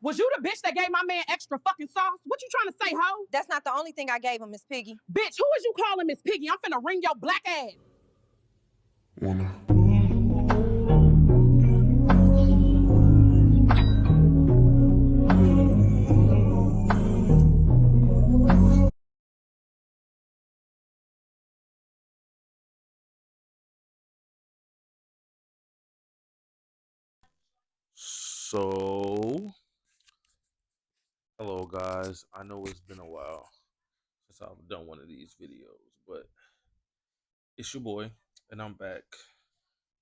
Was you the bitch that gave my man extra fucking sauce? What you trying to say, ho? That's not the only thing I gave him, Miss Piggy. Bitch, who is you calling Miss Piggy? I'm finna ring your black ass. So, hello guys. I know it's been a while since I've done one of these videos, but it's your boy, and I'm back.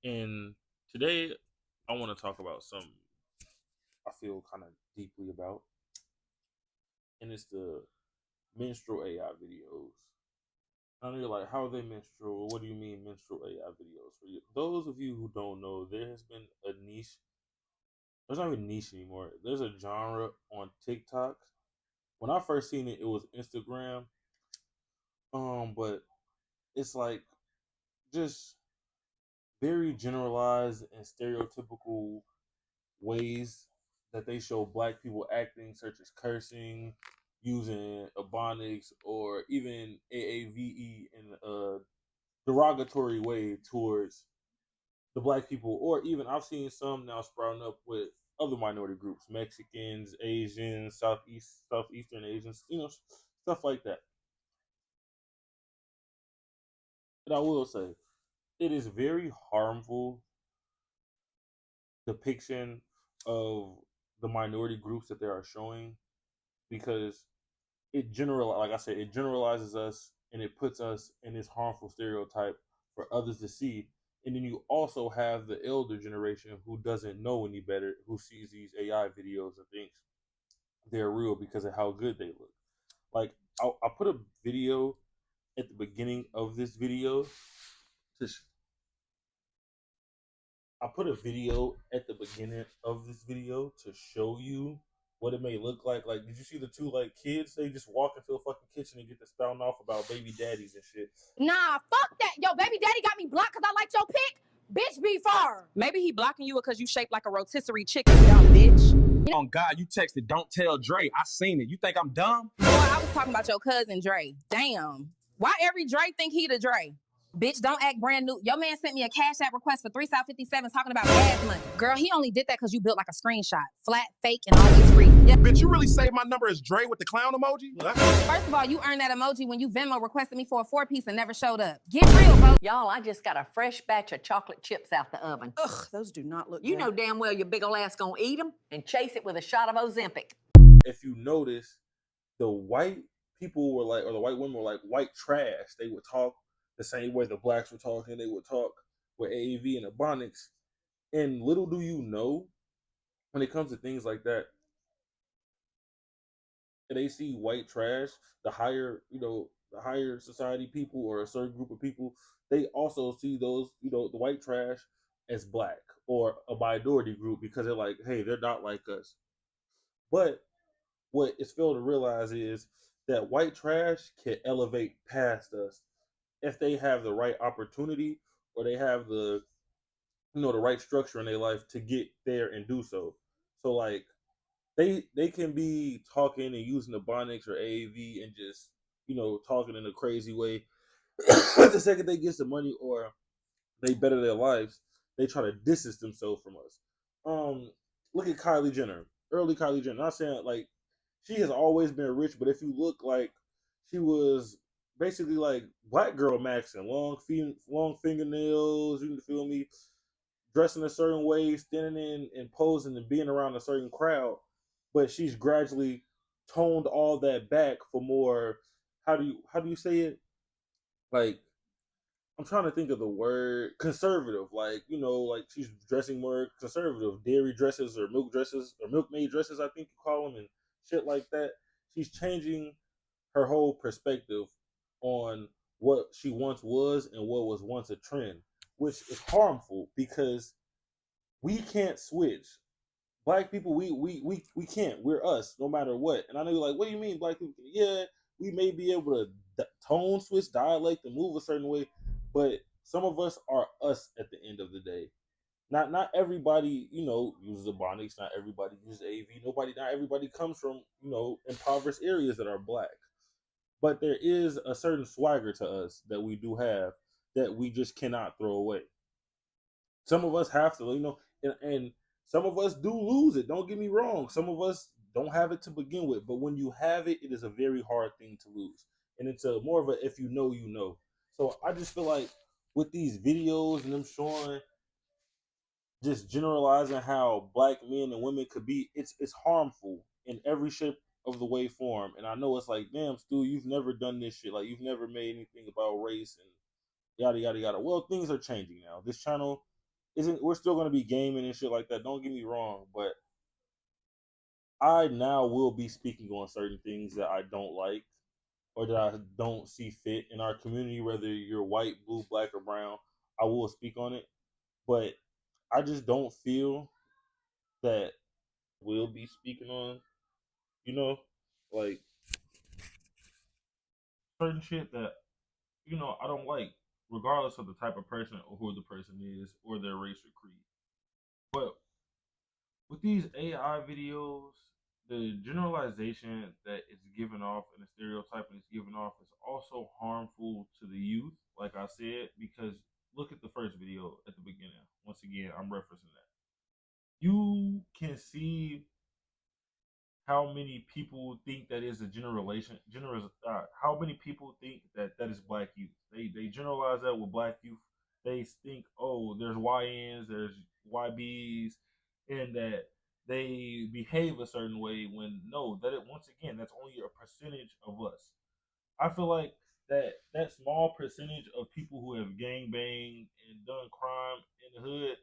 And today, I want to talk about something I feel kind of deeply about, and it's the minstrel AI videos. I know you're like, how are they minstrel? What do you mean minstrel AI videos? For you, those of you who don't know, there has been a niche. There's not even niche anymore. There's a genre on TikTok. When I first seen it, it was Instagram. But it's like just very generalized and stereotypical ways that they show black people acting, such as cursing, using ebonics, or even AAVE in a derogatory way towards the black people, or even I've seen some now sprouting up with other minority groups, Mexicans, Asians, Southeastern Asians, stuff like that. And I will say, it is very harmful depiction of the minority groups that they are showing, because it generalizes us, and it puts us in this harmful stereotype for others to see. And then you also have the elder generation who doesn't know any better, who sees these AI videos and thinks they're real because of how good they look. Like, I'll put a video at the beginning of this video to I put a video at the beginning of this video to show you what it may look like. Like, did you see the two kids? They just walk into a fucking kitchen and get to spouting off about baby daddies and shit. Nah, fuck that. Yo, baby daddy got me blocked because I liked your pic. Bitch, be far. Maybe he blocking you because you shaped like a rotisserie chicken, dumb bitch. On God, you texted, don't tell Dre. I seen it. You think I'm dumb? Boy, I was talking about your cousin Dre. Damn. Why every Dre think he the Dre? Bitch, don't act brand new. Your man sent me a Cash App request for 3 South 57 talking about gas money. Girl, he only did that because you built like a screenshot. Flat, fake, and always free. Yeah. Bitch, you really saved my number as Dre with the clown emoji? First of all, you earned that emoji when you Venmo requested me for a 4-piece and never showed up. Get real, bro. Y'all, I just got a fresh batch of chocolate chips out the oven. Ugh, those do not look You good. know damn well your big ol' ass gonna eat them and chase it with a shot of Ozempic. If you notice, the white people were like, or the white women were like white trash. They would talk the same way the blacks were talking. They would talk with AAV and ebonics. And little do you know, when it comes to things like that, and they see white trash, the higher society people or a certain group of people, they also see those, the white trash as black or a minority group, because they're like, hey, they're not like us. But what is failed to realize is that white trash can elevate past us if they have the right opportunity, or they have the right structure in their life to get there and do so. So like, they can be talking and using the ebonics or AAV and just talking in a crazy way. The second they get some money or they better their lives, they try to distance themselves from us. Look at Kylie Jenner, early Kylie Jenner. Not saying like she has always been rich, but if you look, like, she was basically like black girl maxing, long fingernails. You feel me? Dressing a certain way, standing in and posing and being around a certain crowd. But she's gradually toned all that back for more. How do you say it? Like, I'm trying to think of the word conservative. Like, like she's dressing more conservative, dairy dresses or milk dresses or milkmaid dresses, I think you call them, and shit like that. She's changing her whole perspective on what she once was and what was once a trend, which is harmful because we can't switch. Black people, we can't. We're us, no matter what. And I know you're like, what do you mean black people? Yeah, we may be able to tone switch, dialect, and move a certain way, but some of us are us at the end of the day. Not everybody, uses Ebonics. Not everybody uses AV. Not everybody comes from, impoverished areas that are black. But there is a certain swagger to us that we do have that we just cannot throw away. Some of us have to, and some of us do lose it. Don't get me wrong. Some of us don't have it to begin with, but when you have it, it is a very hard thing to lose. And it's a more of a if you know, you know. So I just feel like with these videos and them showing just generalizing how black men and women could be, it's harmful in every shape of the way form. And I know it's like, damn, Stu, you've never done this shit. Like you've never made anything about race and yada yada yada. Well, things are changing now. This channel isn't. We're still going to be gaming and shit like that. Don't get me wrong, but I now will be speaking on certain things that I don't like or that I don't see fit in our community. Whether you're white, blue, black, or brown, I will speak on it. But I just don't feel that we'll be speaking on, like certain shit that I don't like, regardless of the type of person or who the person is or their race or creed. But with these AI videos, the generalization that it's given off and the stereotype it's given off is also harmful to the youth, like I said, because look at the first video at the beginning. Once again, I'm referencing that. You can see how many people think that is a how many people think that is black youth. They generalize that with black youth. They think, oh, there's YNs, there's YBs, and that they behave a certain way when no, once again, that's only a percentage of us. I feel like that small percentage of people who have gang banged and done crime in the hood,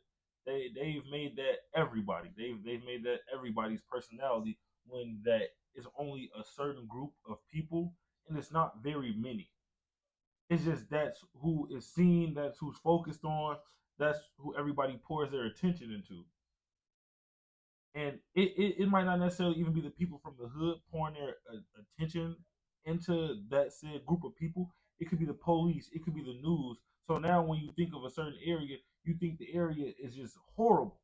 they've made that everybody. They've made that everybody's personality when that is only a certain group of people and it's not very many. It's just that's who is seen, that's who's focused on, that's who everybody pours their attention into. And it might not necessarily even be the people from the hood pouring their attention into that said group of people. It could be the police, it could be the news. So now when you think of a certain area, you think the area is just horrible.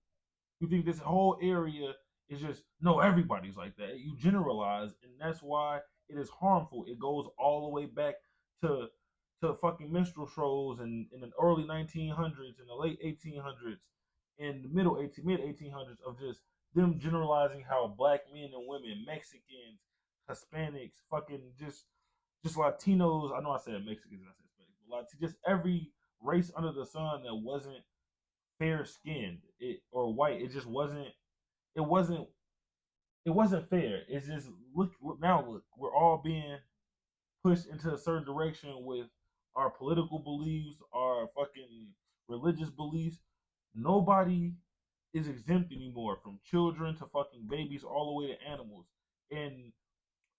You think this whole area is just, no, everybody's like that. You generalize, and that's why it is harmful. It goes all the way back to fucking minstrel shows in the early 1900s, in the late 1800s, in the mid 1800s of just them generalizing how black men and women, Mexicans, Hispanics, fucking just Latinos. I know I said Mexicans and I said Hispanics, but just every race under the sun that wasn't fair skinned or white. It just wasn't. It wasn't fair. It's just look now. Look, we're all being pushed into a certain direction with our political beliefs, our fucking religious beliefs. Nobody is exempt anymore, from children to fucking babies, all the way to animals. And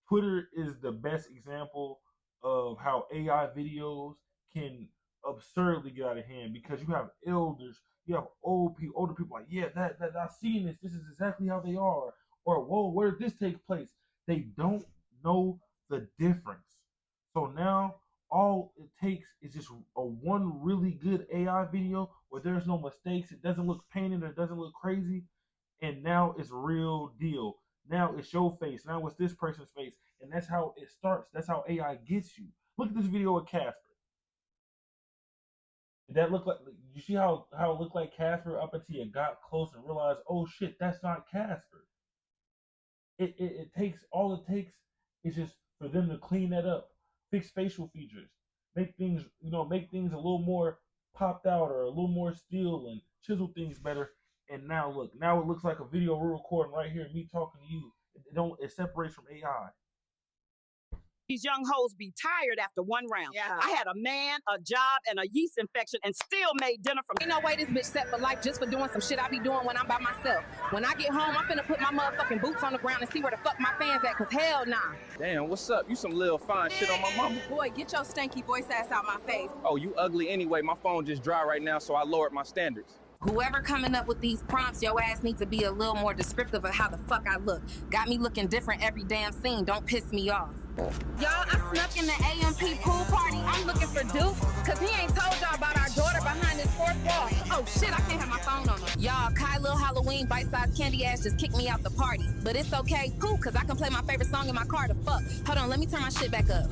Twitter is the best example of how AI videos can absurdly get out of hand, because you have elders, you have older people like, yeah, that I've seen this. This is exactly how they are. Or, whoa, where did this take place? They don't know the difference. So now all it takes is just a one really good AI video where there's no mistakes. It doesn't look painted. It doesn't look crazy. And now it's real deal. Now it's your face. Now it's this person's face. And that's how it starts. That's how AI gets you. Look at this video of Casper. Did that look like, you see how it looked like Casper up until you got close and realized, oh shit, that's not Casper. It takes is just for them to clean that up, fix facial features, make things a little more popped out or a little more still, and chisel things better. And now look, now it looks like a video we're recording right here, me talking to you. It separates from AI. These young hoes be tired after one round. Yeah. I had a man, a job, and a yeast infection and still made dinner from. Ain't no way this bitch set for life just for doing some shit I be doing when I'm by myself. When I get home, I'm finna put my motherfucking boots on the ground and see where the fuck my fans at, cause hell nah. Damn, what's up? You some little fine shit on my mama. Boy, get your stanky voice ass out my face. Oh, you ugly anyway. My phone just dry right now, so I lowered my standards. Whoever coming up with these prompts, your ass needs to be a little more descriptive of how the fuck I look. Got me looking different every damn scene. Don't piss me off. Y'all, I snuck in the AMP pool party. I'm looking for Duke, cause he ain't told y'all about our daughter behind this fourth wall. Oh shit, I can't have my phone on me. Y'all, Kai Lil Halloween bite-sized candy ass just kicked me out the party. But it's okay, cool, cause I can play my favorite song in my car to fuck. Hold on, let me turn my shit back up.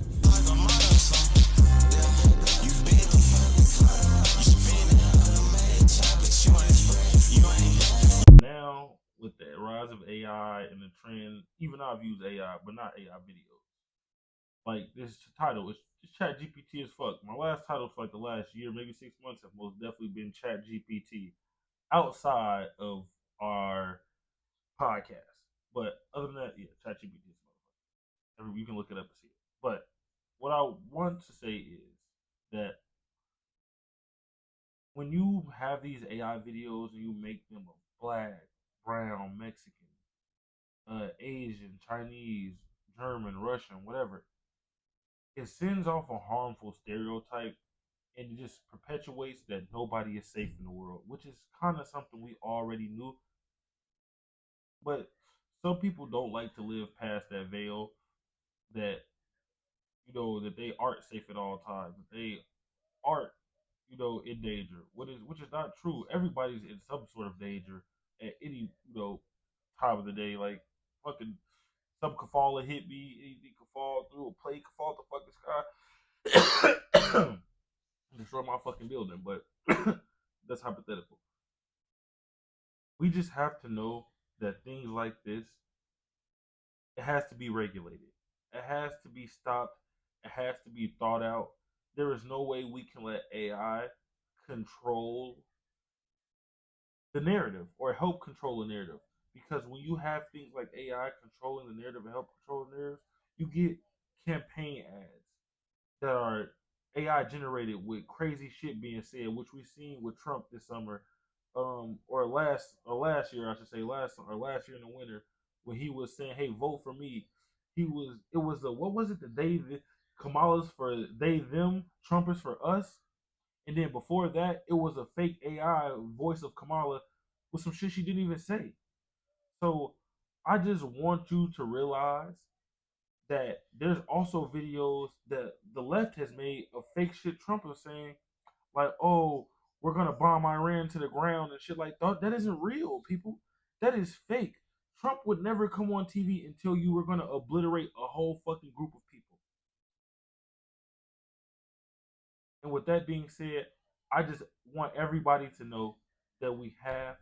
Now, with the rise of AI and the trend, even I've used AI, but not AI videos. Like this title, it's Chat GPT as fuck. My last titles for like the last year, maybe 6 months, have most definitely been Chat GPT outside of our podcast. But other than that, yeah, Chat GPT is motherfucker. You can look it up and see it. But what I want to say is that when you have these AI videos and you make them of black, brown, Mexican, Asian, Chinese, German, Russian, whatever, it sends off a harmful stereotype and it just perpetuates that nobody is safe in the world, which is kind of something we already knew. But some people don't like to live past that veil that, you know, that they aren't safe at all times, that they aren't, you know, in danger. Which is not true. Everybody's in some sort of danger at any, you know, time of the day. Like fucking something could fall and hit me, anything could fall through a plate, could fall to fucking sky. Destroy my fucking building, but that's hypothetical. We just have to know that things like this, it has to be regulated. It has to be stopped. It has to be thought out. There is no way we can let AI control the narrative or help control the narrative. Because when you have things like AI controlling the narrative and help control the narrative, you get campaign ads that are AI generated with crazy shit being said, which we've seen with Trump this summer, or last year, I should say, last year in the winter, when he was saying, "Hey, vote for me." It was the what was it? Kamala's for they them, Trump is for us. And then before that, it was a fake AI voice of Kamala with some shit she didn't even say. So I just want you to realize that there's also videos that the left has made of fake shit Trump was saying, like, oh, we're gonna bomb Iran to the ground and shit like that. That isn't real, people. That is fake. Trump would never come on TV and tell you we're gonna obliterate a whole fucking group of people. And with that being said, I just want everybody to know that we have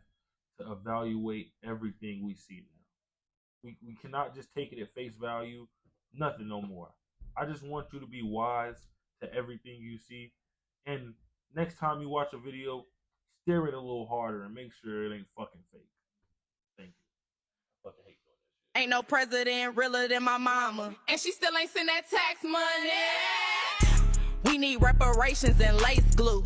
to evaluate everything we see now. We cannot just take it at face value, nothing no more. I just want you to be wise to everything you see. And next time you watch a video, stare it a little harder and make sure it ain't fucking fake. Thank you. I fucking hate doing that shit. Ain't no president realer than my mama, and she still ain't send that tax money. We need reparations and lace glue.